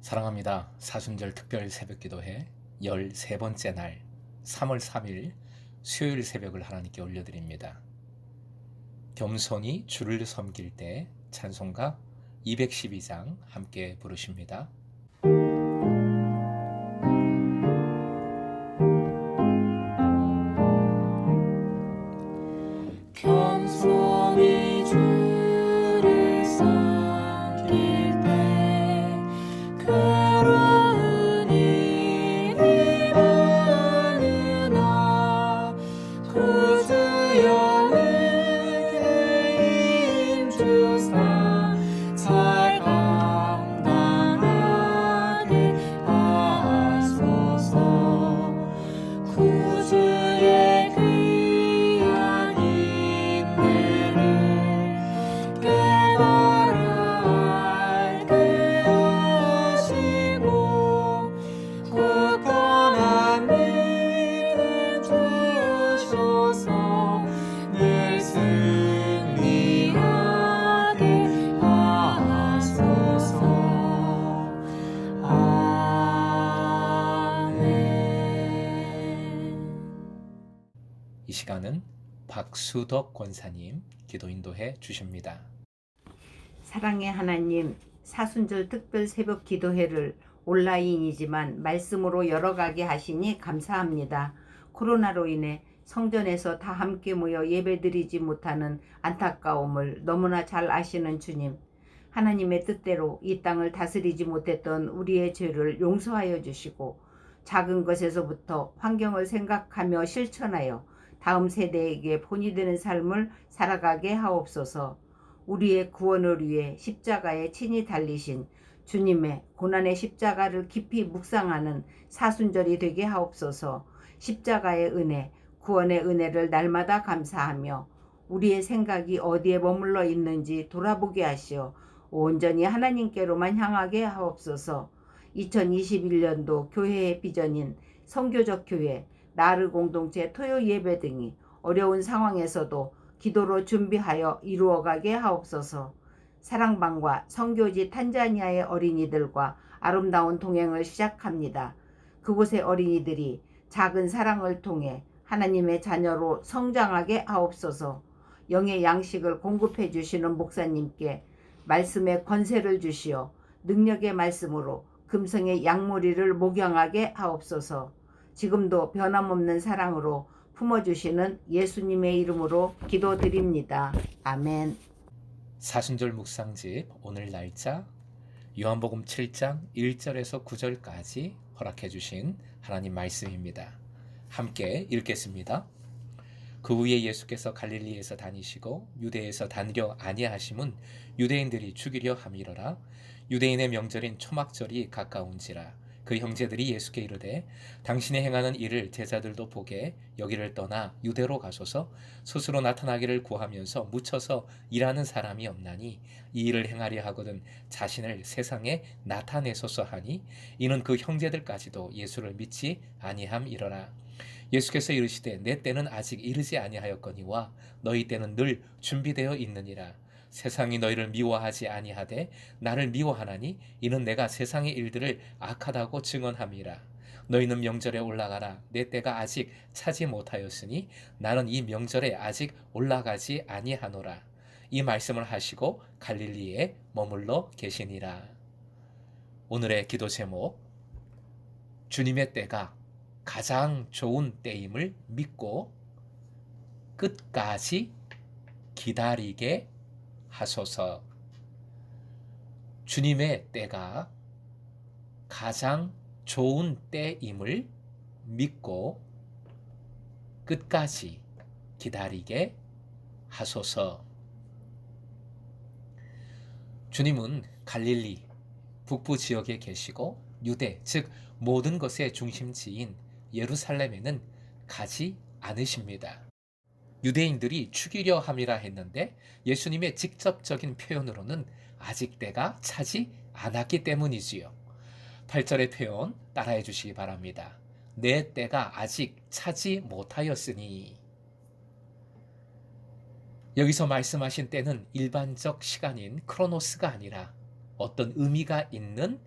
사랑합니다. 사순절 특별 새벽기도회 13번째 날 3월 3일 수요일 새벽을 하나님께 올려드립니다. 겸손히 주를 섬길 때 찬송가 212장 함께 부르십니다. 겸손히 주를 섬길 때 괴로운 일이 많으나 구주여 의케 힘주사 잘 감당하게 하소서. 구주의 귀한 인내를 깨달아 알게 하시고 굳건한 믿음 주셔서 늘 승리하게 하소서. 이 시간은 박수덕 권사님 기도 인도해 주십니다. 사랑의 하나님, 사순절 특별 새벽 기도회를 온라인이지만 말씀으로 열어가게 하시니 감사합니다. 코로나로 인해 성전에서 다 함께 모여 예배드리지 못하는 안타까움을 너무나 잘 아시는 주님, 하나님의 뜻대로 이 땅을 다스리지 못했던 우리의 죄를 용서하여 주시고 작은 것에서부터 환경을 생각하며 실천하여 다음 세대에게 본이 되는 삶을 살아가게 하옵소서. 우리의 구원을 위해 십자가에 친히 달리신 주님의 고난의 십자가를 깊이 묵상하는 사순절이 되게 하옵소서. 십자가의 은혜, 구원의 은혜를 날마다 감사하며 우리의 생각이 어디에 머물러 있는지 돌아보게 하시어 온전히 하나님께로만 향하게 하옵소서. 2021년도 교회의 비전인 선교적 교회, 나르 공동체 토요 예배 등이 어려운 상황에서도 기도로 준비하여 이루어가게 하옵소서. 사랑방과 선교지 탄자니아의 어린이들과 아름다운 동행을 시작합니다. 그곳의 어린이들이 작은 사랑을 통해 하나님의 자녀로 성장하게 하옵소서. 영의 양식을 공급해 주시는 목사님께 말씀의 권세를 주시어 능력의 말씀으로 금성의 양무리를 목양하게 하옵소서. 지금도 변함없는 사랑으로 품어주시는 예수님의 이름으로 기도드립니다. 아멘. 사순절 묵상집 오늘 날짜 요한복음 7장 1절에서 9절까지 허락해 주신 하나님 말씀입니다. 함께 읽겠습니다. 그 후에 예수께서 갈릴리에서 다니시고 유대에서 다니려 아니하심은 유대인들이 죽이려 함이러라. 유대인의 명절인 초막절이 가까운지라. 그 형제들이 예수께 이르되 당신이 행하는 일을 제자들도 보게 여기를 떠나 유대로 가소서. 스스로 나타나기를 구하면서 묻혀서 일하는 사람이 없나니 이 일을 행하려 하거든 자신을 세상에 나타내소서 하니 이는 그 형제들까지도 예수를 믿지 아니함이러라. 예수께서 이르시되 내 때는 아직 이르지 아니하였거니와 너희 때는 늘 준비되어 있느니라. 세상이 너희를 미워하지 아니하되 나를 미워하나니 이는 내가 세상의 일들을 악하다고 증언함이라. 너희는 명절에 올라가라. 내 때가 아직 차지 못하였으니 나는 이 명절에 아직 올라가지 아니하노라. 이 말씀을 하시고 갈릴리에 머물러 계시니라. 오늘의 기도 제목, 주님의 때가 가장 좋은 때임을 믿고 끝까지 기다리게 하소서. 주님의 때가 가장 좋은 때임을 믿고 끝까지 기다리게 하소서. 주님은 갈릴리 북부 지역에 계시고 유대, 즉 모든 것의 중심지인 예루살렘에는 가지 않으십니다. 유대인들이 죽이려 함이라 했는데 예수님의 직접적인 표현으로는 아직 때가 차지 않았기 때문이지요. 8절의 표현 따라해 주시기 바랍니다. 내 때가 아직 차지 못하였으니. 여기서 말씀하신 때는 일반적 시간인 크로노스가 아니라 어떤 의미가 있는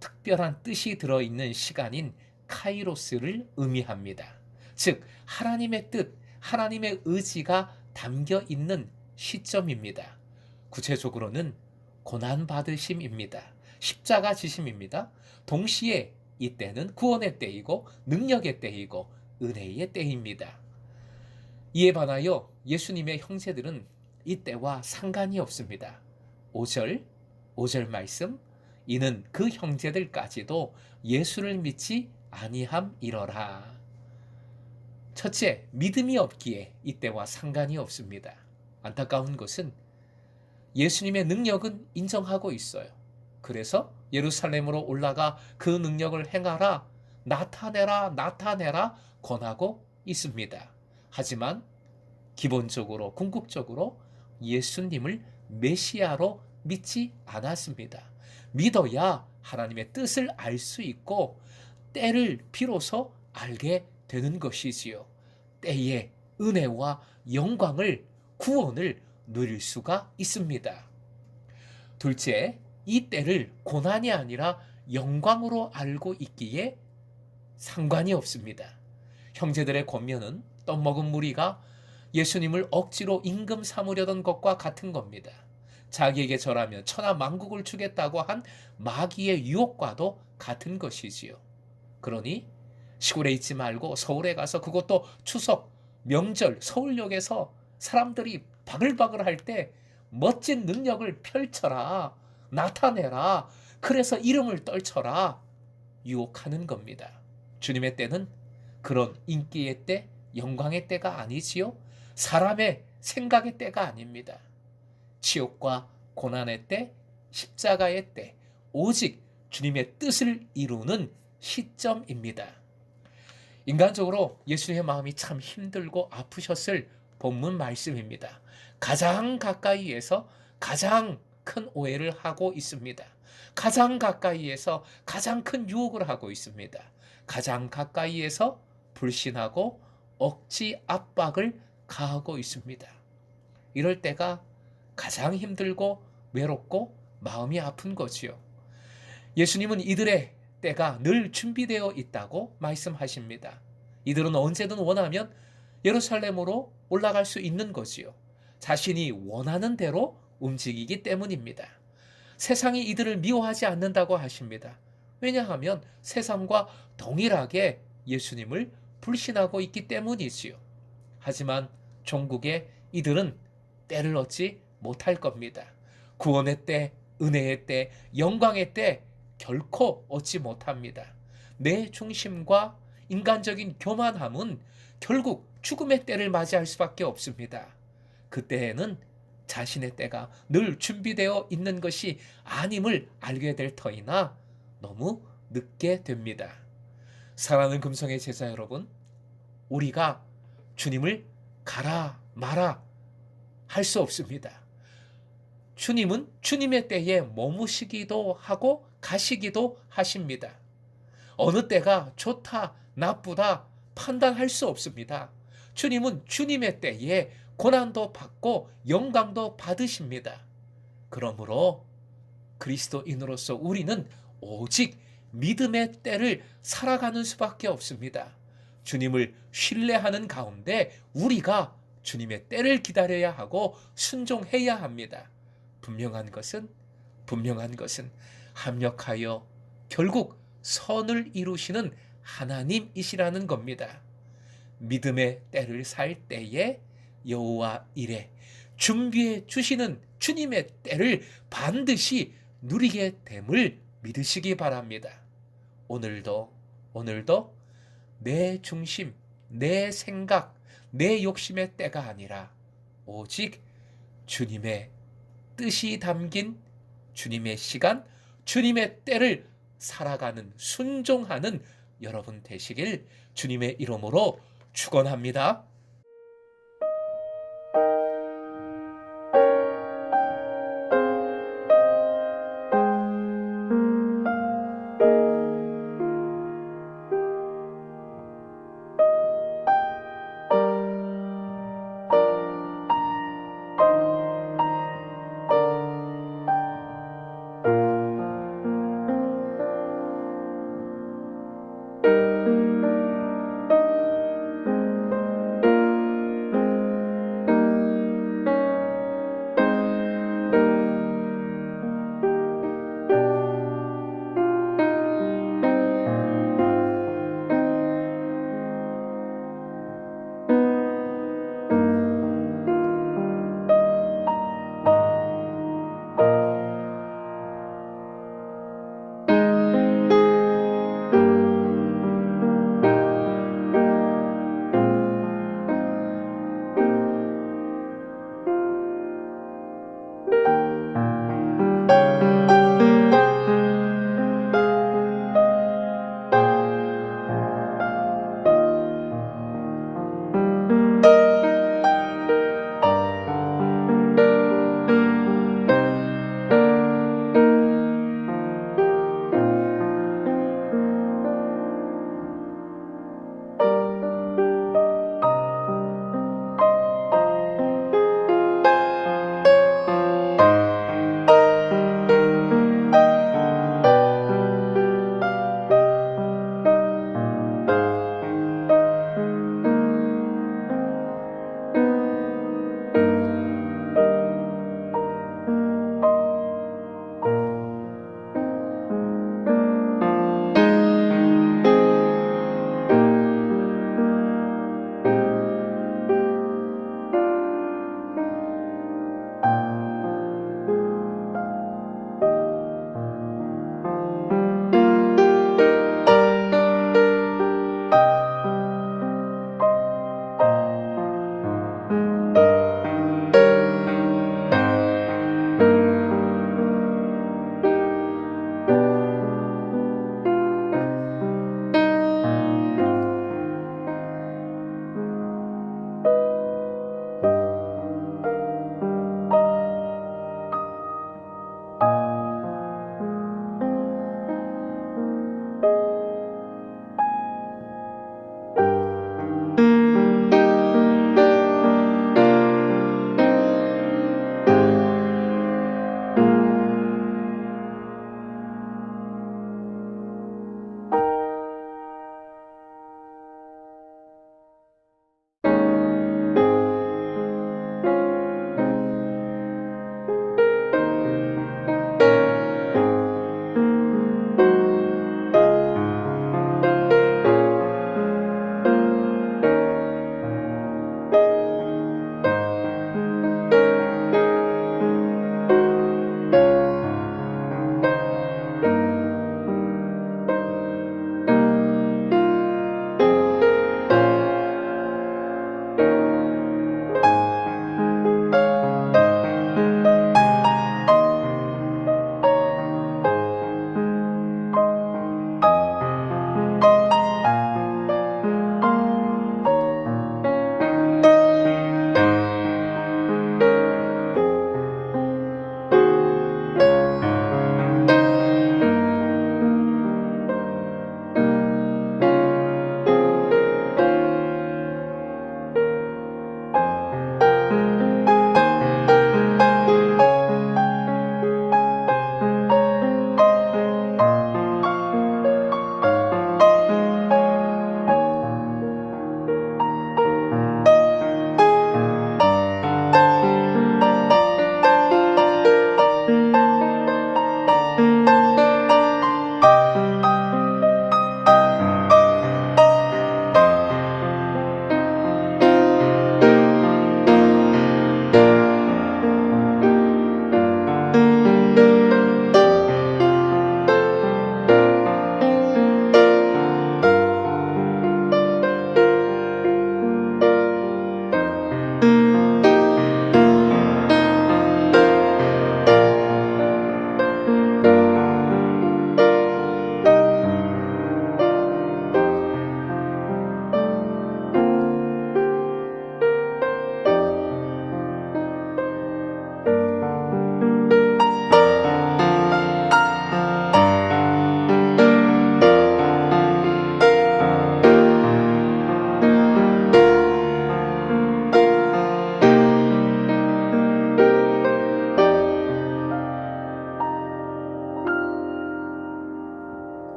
특별한 뜻이 들어있는 시간인 카이로스를 의미합니다. 즉 하나님의 뜻, 하나님의 의지가 담겨 있는 시점입니다. 구체적으로는 고난받으심입니다. 십자가 지심입니다. 동시에 이때는 구원의 때이고 능력의 때이고 은혜의 때입니다. 이에 반하여 예수님의 형제들은 이때와 상관이 없습니다. 5절 말씀, 이는 그 형제들까지도 예수를 믿지 아니함이러라. 첫째, 믿음이 없기에 이때와 상관이 없습니다. 안타까운 것은 예수님의 능력은 인정하고 있어요. 그래서 예루살렘으로 올라가 그 능력을 행하라, 나타내라 권하고 있습니다. 하지만 기본적으로 궁극적으로 예수님을 메시아로 믿지 않았습니다. 믿어야 하나님의 뜻을 알 수 있고 때를 비로소 알게 되는 것이지요. 때에 은혜와 영광을, 구원을 누릴 수가 있습니다. 둘째, 이 때를 고난이 아니라 영광으로 알고 있기에 상관이 없습니다. 형제들의 권면은 떡먹은 무리가 예수님을 억지로 임금 삼으려던 것과 같은 겁니다. 자기에게 절하면 천하 만국을 주겠다고 한 마귀의 유혹과도 같은 것이지요. 그러니 시골에 있지 말고 서울에 가서, 그것도 추석, 명절, 서울역에서 사람들이 바글바글 할 때 멋진 능력을 펼쳐라, 나타내라, 그래서 이름을 떨쳐라 유혹하는 겁니다. 주님의 때는 그런 인기의 때, 영광의 때가 아니지요. 사람의 생각의 때가 아닙니다. 치욕과 고난의 때, 십자가의 때, 오직 주님의 뜻을 이루는 시점입니다. 인간적으로 예수님의 마음이 참 힘들고 아프셨을 본문 말씀입니다. 가장 가까이에서 가장 큰 오해를 하고 있습니다. 가장 가까이에서 가장 큰 유혹을 하고 있습니다. 가장 가까이에서 불신하고 억지 압박을 가하고 있습니다. 이럴 때가 가장 힘들고 외롭고 마음이 아픈 거지요. 예수님은 이들의 때가 늘 준비되어 있다고 말씀하십니다. 이들은 언제든 원하면 예루살렘으로 올라갈 수 있는 거지요. 자신이 원하는 대로 움직이기 때문입니다. 세상이 이들을 미워하지 않는다고 하십니다. 왜냐하면 세상과 동일하게 예수님을 불신하고 있기 때문이지요. 하지만 종국에 이들은 때를 얻지 못할 겁니다. 구원의 때, 은혜의 때, 영광의 때 결코 얻지 못합니다. 내 중심과 인간적인 교만함은 결국 죽음의 때를 맞이할 수밖에 없습니다. 그때에는 자신의 때가 늘 준비되어 있는 것이 아님을 알게 될 터이나 너무 늦게 됩니다. 사랑하는 금성의 제자 여러분, 우리가 주님을 가라 마라 할 수 없습니다. 주님은 주님의 때에 머무시기도 하고 가시기도 하십니다. 어느 때가 좋다, 나쁘다 판단할 수 없습니다. 주님은 주님의 때에 고난도 받고 영광도 받으십니다. 그러므로 그리스도인으로서 우리는 오직 믿음의 때를 살아가는 수밖에 없습니다. 주님을 신뢰하는 가운데 우리가 주님의 때를 기다려야 하고 순종해야 합니다. 분명한 것은 합력하여 결국 선을 이루시는 하나님이시라는 겁니다. 믿음의 때를 살 때에 여호와 이레 준비해 주시는 주님의 때를 반드시 누리게 됨을 믿으시기 바랍니다. 오늘도 내 중심, 내 생각, 내 욕심의 때가 아니라 오직 주님의 뜻이 담긴 주님의 시간, 주님의 때를 살아가는, 순종하는 여러분 되시길 주님의 이름으로 축원합니다.